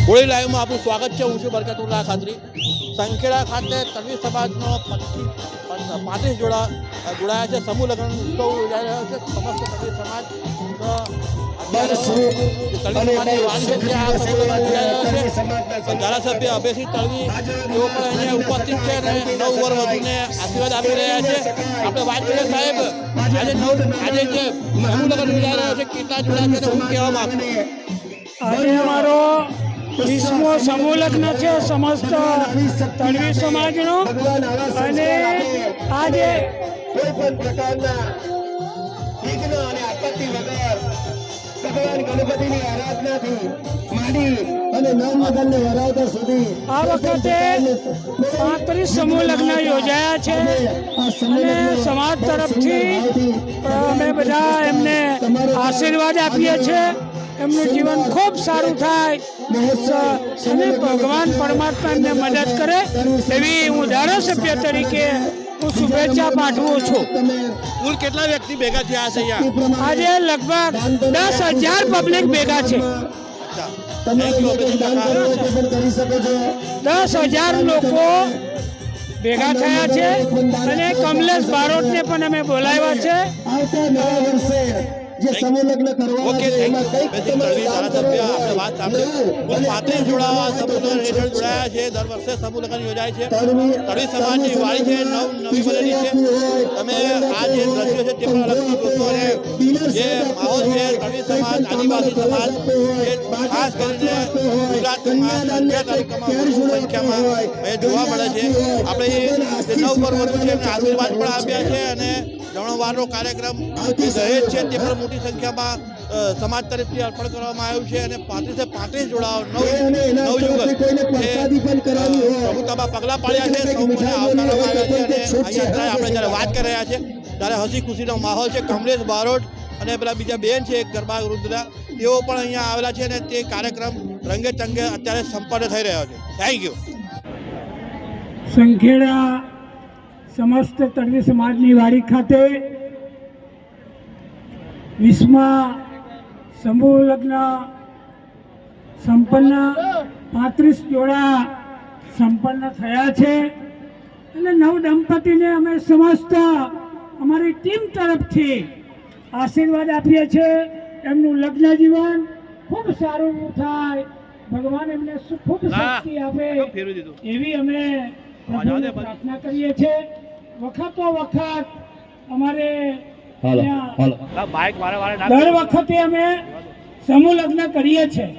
હોળી લાઈવમાં આપનું સ્વાગત છે। હું છું બરકતુલ્લાહ ખાતરી। સંખેડા ખાતે તળવી સમાજનો 35 જોડાયા છે। સમૂહ લગ્ન ઉત્સવ યોજાઈ રહ્યો છે। સમસ્ત તળવી સમાજ ધારાસભ્ય અભયસિંહ તળવી તેઓ પણ અહીંયા ઉપસ્થિત છે અને નવવર વધુને આશીર્વાદ આપી રહ્યા છે। આપણે વાત કરીએ સાહેબ, આજે જે સમૂહ લગ્ન યોજાઈ રહ્યો છે, કેટલા જોડાયા છે અને હું કહેવા માંગુ? આજે અમારો 20મો સમૂહ લગ્ન છે સમસ્ત તળવી સમાજનો, અને આજે કોઈ પણ પ્રકારના વિઘ્ન અને આપત્તિ વગર ભગવાન ગણપતિની આરાધનાથી માંડી અને નવલગ્નને વરાવતા સુધી આ વખતે 35 સમૂહ લગ્ન યોજાયા છે અને સમાજ તરફથી અમે બધા એમને આશીર્વાદ આપીએ છીએ। એમનું જીવન ખૂબ સારું થાય અને ભગવાન પરમાત્મા એમને મદદ કરે એવી હું ધારાસભ્ય તરીકે હું શુભેચ્છા પાઠવું છું। કુલ કેટલા વ્યક્તિ ભેગા થયા છે અહીંયા? આજે લગભગ 10,000 પબ્લિક ભેગા છે। 10,000 લોકો ભેગા થયા છે અને કમલેશ બારોટને પણ અમે બોલાવ્યા છે। જે સમૂહ લગ્ન ઓકે, ધારાસભ્ય આપણે વાત સાંભળી, 35 જોડાવા સમૂહ લગ્ન હેઠળ જોડાયા છે। દર વર્ષે સમૂહ લગ્ન યોજાય છે। તળવી સમાજની વાડી છે, નવી બનેલી છે। તમે આ જે દ્રશ્યો છે તે પણ અલગથી જોશો અને જે માહોલ છે તળવી સમાજ, આદિવાસી સમાજ જે ખાસ કરીને ગુજરાતમાં તાલુકામાં વધુ સંખ્યામાં જોવા મળે છે। આપણે જે નવવર વધુ છે એમને આશીર્વાદ પણ આપ્યા છે અને જમણવારનો કાર્યક્રમ જે દહેજ છે તે પણ મોટી સંખ્યામાં સમાજ તરફથી અર્પણ કરવામાં આવ્યું છે અને 35 જોડાઓ નવયુગલ પ્રભુતામાં પગલાં પાડ્યા છે। સૌને આવકારવામાં આવ્યા છે અને અહીંયા આપણે જ્યારે વાત કરી રહ્યા છે ત્યારે હસી ખુશીનો માહોલ છે। કમલેશ બારોટ અને પેલા બીજા બેન છે ગરબા રુદ્રા, તેઓ પણ અહીંયા આવેલા છે અને તે કાર્યક્રમ રંગે ચંગે અત્યારે સંપન્ન થઈ રહ્યો છે। Thank you. સંખેડા સમસ્ત તળવી સમાજની વાડી ખાતે 20મા સમૂહ લગ્ન સંપન્ન 35 જોડા સંપન્ન થયા છે અને નવ દંપતીને અમે સમસ્ત અમારી ટીમ તરફથી આશીર્વાદ આપીએ છીએ। એમનું લગ્ન જીવન ખૂબ સારું થાય, ભગવાન એમને ખૂબ શક્તિ આપે એવી અમે પ્રભુને પ્રાર્થના કરીએ છીએ। વખતો વખત અમારે દર વખતે અમે સમૂહ લગ્ન કરીએ છીએ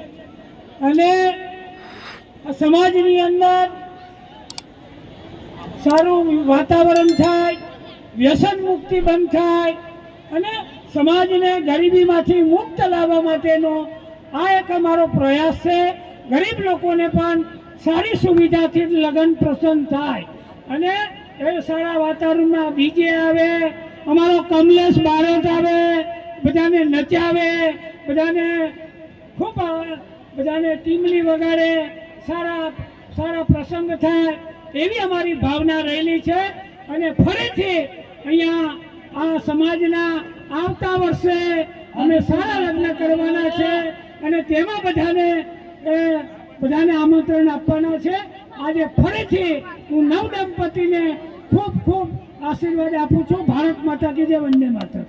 અને સમાજની અંદર સારું વાતાવરણ થાય, વ્યસન મુક્તિ બંધ થાય અને સમાજને ગરીબીમાંથી મુક્ત લાવવા માટેનો આ એક અમારો પ્રયાસ છે। ગરીબ લોકોને પણ સારી સુવિધાથી લગ્ન પ્રસન્ન થાય અને એ સારા વાતાવરણમાં ડીજે આવે, અમારો કમલેશ બારોટ આવે, બધાને નચાવે, બધાને ખૂબ બધાને ટીમલી વગાડે, સારા પ્રસંગ થાય એવી અમારી ભાવના રહેલી છે। અને ફરીથી અહીંયા આ સમાજના આવતા વર્ષે અમે સારા લગ્ન કરવાના છે અને તેમાં બધાને આમંત્રણ આપવાના છે। આજે ફરીથી હું નવ દંપતીને ખૂબ ખૂબ આશીર્વાદ આપું છું। ભારત માતા કી જય, વંદે માતરમ।